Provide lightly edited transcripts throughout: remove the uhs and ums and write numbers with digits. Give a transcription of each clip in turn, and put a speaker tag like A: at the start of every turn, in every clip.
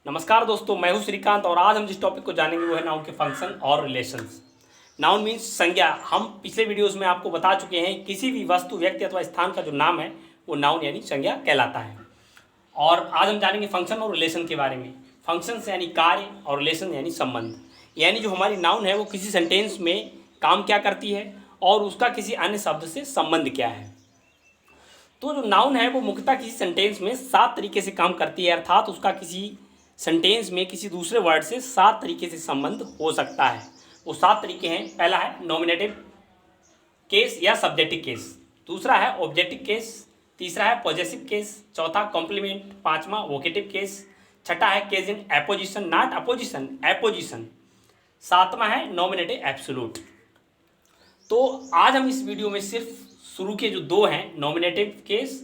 A: नमस्कार दोस्तों, मैं हूं श्रीकांत और आज हम जिस टॉपिक को जानेंगे वो है नाउन के फंक्शन और रिलेशंस। नाउन मीन्स संज्ञा। हम पिछले वीडियोस में आपको बता चुके हैं किसी भी वस्तु, व्यक्ति अथवा स्थान का जो नाम है वो नाउन यानी संज्ञा कहलाता है। और आज हम जानेंगे फंक्शन और रिलेशन के बारे में। फंक्शंस यानी कार्य और रिलेशन यानी संबंध, यानी जो हमारी नाउन है वो किसी सेंटेंस में काम क्या करती है और उसका किसी अन्य शब्द से संबंध क्या है। तो जो नाउन है वो मुख्यतः किसी सेंटेंस में 7 तरीके से काम करती है, अर्थात उसका किसी सेंटेंस में किसी दूसरे वर्ड से 7 तरीके से संबंध हो सकता है। वो 7 तरीके हैं। पहला है नॉमिनेटिव केस या सब्जेक्टिव केस, दूसरा है ऑब्जेक्टिव केस, तीसरा है पॉजेसिव केस, चौथा कॉम्प्लीमेंट, पांचवा वोकेटिव केस, छठा है case in apposition not opposition apposition, सातवां है नॉमिनेटिव एब्सोल्यूट। तो आज हम इस वीडियो में सिर्फ शुरू के जो 2 हैं नॉमिनेटिव केस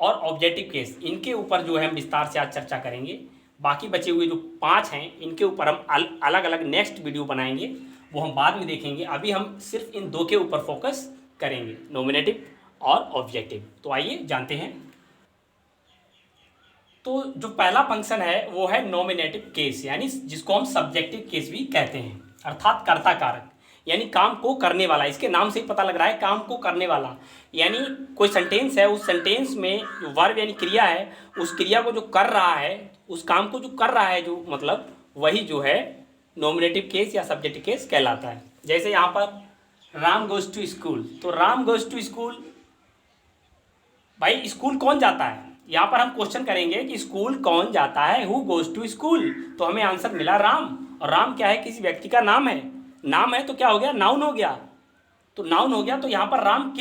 A: और ऑब्जेक्टिव केस, इनके ऊपर जो है हम विस्तार से आज चर्चा करेंगे। बाकी बचे हुए जो 5 हैं इनके ऊपर हम अलग अलग नेक्स्ट वीडियो बनाएंगे, वो हम बाद में देखेंगे। अभी हम सिर्फ इन 2 के ऊपर फोकस करेंगे, नॉमिनेटिव और ऑब्जेक्टिव। तो आइए जानते हैं। तो जो पहला फंक्शन है वो है नॉमिनेटिव केस, यानी जिसको हम सब्जेक्टिव केस भी कहते हैं, अर्थात कर्ता कारक, यानी काम को करने वाला। इसके नाम से ही पता लग रहा है काम को करने वाला। यानी कोई सेंटेंस है, उस सेंटेंस में जो वर्ब यानी क्रिया है, उस क्रिया को जो कर रहा है, उस काम को जो कर रहा है, जो मतलब वही जो है नॉमिनेटिव केस या सब्जेक्टिव केस कहलाता है। जैसे यहाँ पर राम गोज टू स्कूल, तो राम गोज टू स्कूल, भाई स्कूल कौन जाता है। यहाँ पर हम क्वेश्चन करेंगे कि स्कूल कौन जाता है, हु गोज टू स्कूल, तो हमें आंसर मिला राम। और राम क्या है, किसी व्यक्ति का नाम है। नाम है तो क्या हो गया, नाउन हो गया। तो नाउन हो गया, तो यहाँ पर राम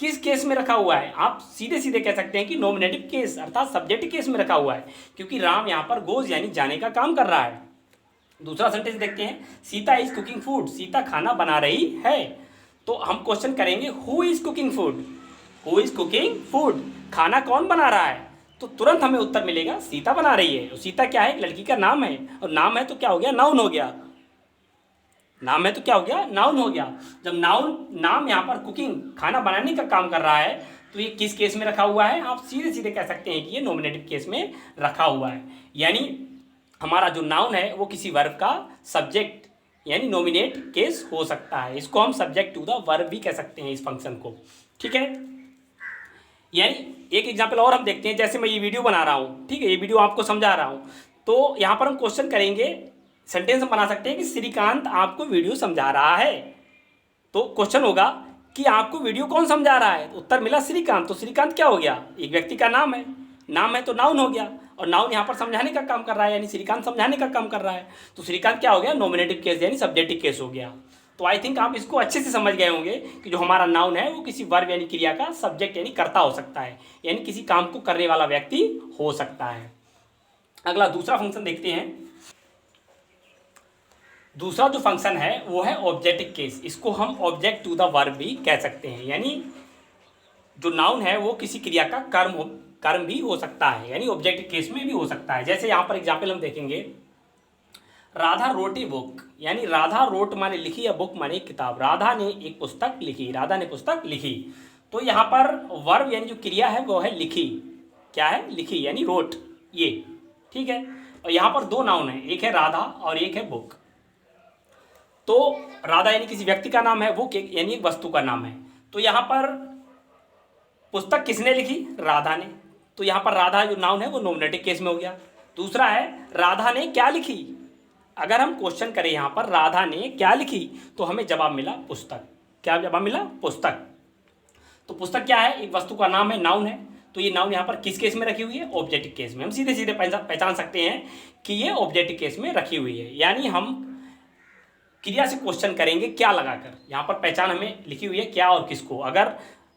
A: किस केस में रखा हुआ है, आप सीधे सीधे कह सकते हैं कि नॉमिनेटिव केस अर्थात सब्जेक्टिव केस में रखा हुआ है, क्योंकि राम यहाँ पर गोज यानी जाने का काम कर रहा है। दूसरा सेंटेंस देखते हैं, Sita is cooking food, Sita खाना बना रही है। तो हम क्वेश्चन करेंगे who is cooking food, who is cooking food, खाना कौन बना रहा है। तो तुरंत हमें उत्तर मिलेगा सीता बना रही है। और सीता क्या है, एक लड़की का नाम है, और नाम है तो क्या हो गया, नाउन हो गया। नाम है तो क्या हो गया, नाउन हो गया। जब नाम यहाँ पर कुकिंग खाना बनाने का काम कर रहा है, तो ये किस केस में रखा हुआ है, आप सीधे सीधे कह सकते हैं कि ये नॉमिनेटिव केस में रखा हुआ है। यानी हमारा जो नाउन है वो किसी वर्ब का सब्जेक्ट यानी नॉमिनेट केस हो सकता है। इसको हम सब्जेक्ट टू द वर्ब भी कह सकते हैं इस फंक्शन को, ठीक है। यानी एक एग्जाम्पल और हम देखते हैं। जैसे मैं ये वीडियो बना रहा हूँ, ठीक है, ये वीडियो आपको समझा रहा हूँ, तो यहाँ पर हम क्वेश्चन करेंगे, सेंटेंस हम बना सकते हैं कि श्रीकांत आपको वीडियो समझा रहा है। तो क्वेश्चन होगा कि आपको वीडियो कौन समझा रहा है, तो उत्तर मिला श्रीकांत। तो श्रीकांत क्या हो गया, एक व्यक्ति का नाम है, नाम है तो नाउन हो गया, और नाउन यहाँ पर समझाने का काम कर रहा है, यानी श्रीकांत समझाने का काम कर रहा है। तो श्रीकांत क्या हो गया, नॉमिनेटिव केस यानी सब्जेक्टिव केस हो गया। तो आई थिंक आप इसको अच्छे से समझ गए होंगे कि जो हमारा नाउन है वो किसी वर्ब यानी क्रिया का सब्जेक्ट यानी कर्ता हो सकता है, यानी किसी काम को करने वाला व्यक्ति हो सकता है। अगला दूसरा फंक्शन देखते हैं। दूसरा जो फंक्शन है वो है ऑब्जेक्टिव केस। इसको हम ऑब्जेक्ट टू द वर्ब भी कह सकते हैं, यानी जो नाउन है वो किसी क्रिया का कर्म भी हो सकता है, यानी ऑब्जेक्टिव केस में भी हो सकता है। जैसे यहाँ पर एग्जाम्पल हम देखेंगे, राधा रोट ए बुक, यानी राधा रोट माने लिखी या बुक माने किताब। राधा ने एक पुस्तक लिखी, राधा ने पुस्तक लिखी। तो यहाँ पर वर्ब यानी जो क्रिया है वो है लिखी, क्या है, लिखी यानी रोट, ये ठीक है। और यहाँ पर 2 नाउन है, एक है राधा और एक है बुक। तो राधा यानी किसी व्यक्ति का नाम है, बुक यानी एक वस्तु का नाम है। तो यहाँ पर पुस्तक किसने लिखी, राधा ने। तो यहाँ पर राधा जो नाउन है वो नॉमिनेटिव केस में हो गया। दूसरा है राधा ने क्या लिखी। अगर हम क्वेश्चन करें यहाँ पर राधा ने क्या लिखी, तो हमें जवाब मिला पुस्तक। क्या जवाब मिला, पुस्तक। तो पुस्तक क्या है, एक वस्तु का नाम है, नाउन है। तो ये नाउन यहाँ पर किस केस में रखी हुई है, ऑब्जेक्टिव केस में। हम सीधे सीधे पहचान सकते हैं कि ये ऑब्जेक्टिव केस में रखी हुई है, यानी हम क्रिया से क्वेश्चन करेंगे क्या लगाकर। यहाँ पर पहचान हमें लिखी हुई है क्या और किसको। अगर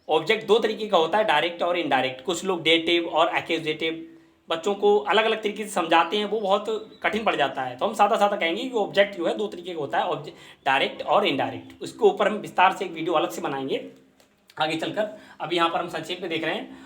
A: ऑब्जेक्ट 2 तरीके का होता है, डायरेक्ट और इनडायरेक्ट। कुछ लोग डेटिव और एक्यूजेटिव बच्चों को अलग अलग तरीके से समझाते हैं, वो बहुत कठिन पड़ जाता है। तो हम सादा सादा कहेंगे कि ऑब्जेक्ट जो है 2 तरीके का होता है, ऑब्जेक्ट डायरेक्ट और इनडायरेक्ट। उसके ऊपर हम विस्तार से एक वीडियो अलग से बनाएंगे आगे चलकर। अभी यहाँ पर हम संक्षेप में देख रहे हैं,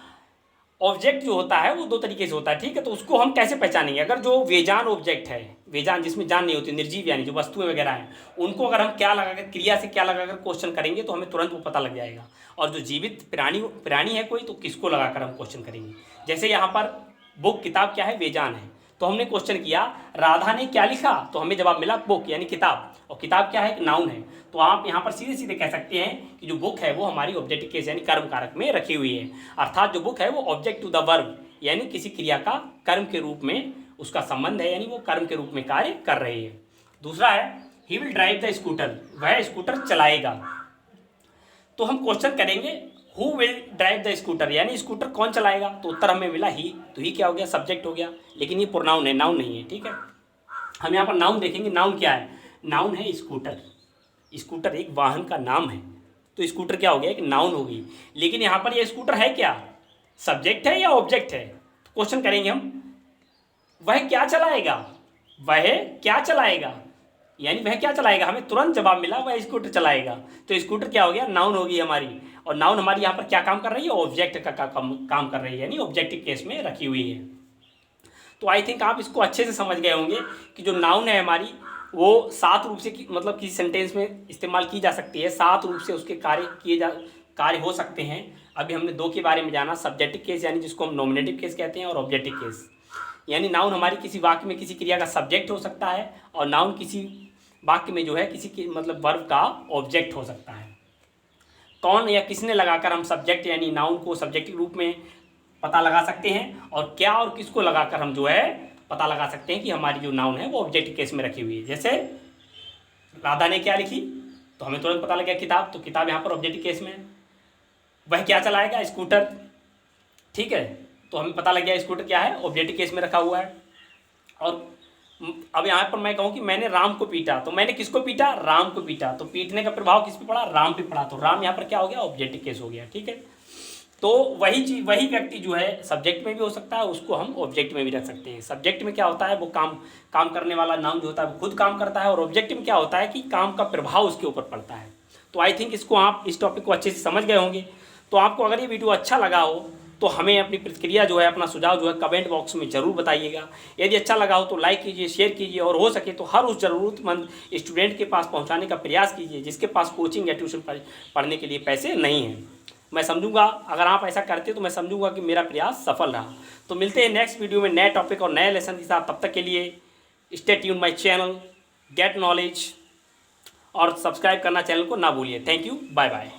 A: ऑब्जेक्ट जो होता है वो 2 तरीके से होता है, ठीक है। तो उसको हम कैसे पहचानेंगे, अगर जो वेजान ऑब्जेक्ट है, वेजान जिसमें जान नहीं होती, निर्जीव यानी जो वस्तुएं वगैरह हैं, उनको अगर हम क्या लगाकर, क्रिया से क्या लगाकर क्वेश्चन करेंगे तो हमें तुरंत वो पता लग जाएगा। और जो जीवित प्राणी है कोई, तो किसको लगाकर हम क्वेश्चन करेंगे। जैसे यहाँ पर बुक किताब क्या है, वेजान है। तो हमने क्वेश्चन किया राधा ने क्या लिखा, तो हमें जवाब मिला बुक यानी किताब, और किताब क्या है, एक नाउन है। तो आप यहाँ पर सीधे सीधे कह सकते हैं कि जो बुक है वो हमारी ऑब्जेक्टिव केस यानी कर्म कारक में रखी हुई है, अर्थात जो बुक है वो ऑब्जेक्ट टू द वर्ब यानी किसी क्रिया का कर्म के रूप में उसका संबंध है, यानी वो कर्म के रूप में कार्य कर रही है। दूसरा है he will drive the scooter, वह स्कूटर चलाएगा। तो हम क्वेश्चन करेंगे who will drive the scooter यानी स्कूटर कौन चलाएगा, तो उत्तर हमें मिला ही। तो ही क्या हो गया, सब्जेक्ट हो गया, लेकिन ये प्रोनाउन है, नाउन नहीं है। ठीक है, हम यहाँ पर नाउन देखेंगे, नाउन क्या है, नाउन है स्कूटर। स्कूटर एक वाहन का नाम है, तो स्कूटर क्या हो गया, एक नाउन होगी। लेकिन यहाँ पर ये स्कूटर है क्या, सब्जेक्ट है या ऑब्जेक्ट है। तो क्वेश्चन करेंगे हम वह क्या चलाएगा, वह क्या चलाएगा, यानी वह क्या चलाएगा, हमें तुरंत जवाब मिला वह स्कूटर चलाएगा। तो स्कूटर क्या हो गया, नाउन होगी हमारी, और नाउन हमारी यहाँ पर क्या काम कर रही है, ऑब्जेक्ट का काम कर रही है, यानी ऑब्जेक्टिव केस में रखी हुई है। तो आई थिंक आप इसको अच्छे से समझ गए होंगे कि जो नाउन है हमारी वो 7 रूप से मतलब किसी सेंटेंस में इस्तेमाल की जा सकती है, 7 रूप से उसके कार्य हो सकते हैं। अभी हमने 2 के बारे में जाना, सब्जेक्टिव केस यानी जिसको हम नॉमिनेटिव केस कहते हैं, और ऑब्जेक्टिव केस यानी नाउन हमारी किसी वाक्य में किसी क्रिया का सब्जेक्ट हो सकता है, और नाउन किसी वाक्य में जो है किसी मतलब वर्ब का ऑब्जेक्ट हो सकता है। कौन या किसने लगाकर हम सब्जेक्ट यानी नाउन को सब्जेक्टिव रूप में पता लगा सकते हैं, और क्या और किसको लगाकर हम जो है पता लगा सकते हैं कि हमारी जो नाउन है वो ऑब्जेक्टिव केस में रखी हुई है। जैसे राधा ने क्या लिखी, तो हमें तुरंत पता लग गया किताब, तो किताब यहाँ पर ऑब्जेक्टिव केस में है। वह क्या चलाएगा, स्कूटर। ठीक है, तो हमें पता लग गया स्कूटर क्या है, ऑब्जेक्टिव केस में रखा हुआ है। और अब यहाँ पर मैं कहूँ कि मैंने राम को पीटा, तो मैंने किसको पीटा, राम को पीटा, तो पीटने का प्रभाव किस पे पड़ा, राम पे पड़ा, तो राम यहाँ पर क्या हो गया, ऑब्जेक्टिव केस हो गया। ठीक है, तो वही चीज वही व्यक्ति जो है सब्जेक्ट में भी हो सकता है, उसको हम ऑब्जेक्ट में भी रख सकते हैं। सब्जेक्ट में क्या होता है, वो काम करने वाला नाउन जो होता है वो खुद काम करता है, और ऑब्जेक्ट में क्या होता है कि काम का प्रभाव उसके ऊपर पड़ता है। तो आई थिंक इसको आप इस टॉपिक को अच्छे से समझ गए होंगे। तो आपको अगर ये वीडियो अच्छा लगा हो तो हमें अपनी प्रतिक्रिया जो है, अपना सुझाव जो है कमेंट बॉक्स में ज़रूर बताइएगा। यदि अच्छा लगा हो तो लाइक कीजिए, शेयर कीजिए, और हो सके तो हर उस ज़रूरतमंद स्टूडेंट के पास पहुंचाने का प्रयास कीजिए जिसके पास कोचिंग या ट्यूशन पढ़ने के लिए पैसे नहीं हैं। मैं समझूंगा, अगर आप ऐसा करते तो मैं समझूंगा कि मेरा प्रयास सफल रहा। तो मिलते हैं नेक्स्ट वीडियो में नए टॉपिक और नए लेसन के साथ। तब तक के लिए stay tune my channel get knowledge, और सब्सक्राइब करना चैनल को ना भूलिए। Thank you, bye bye.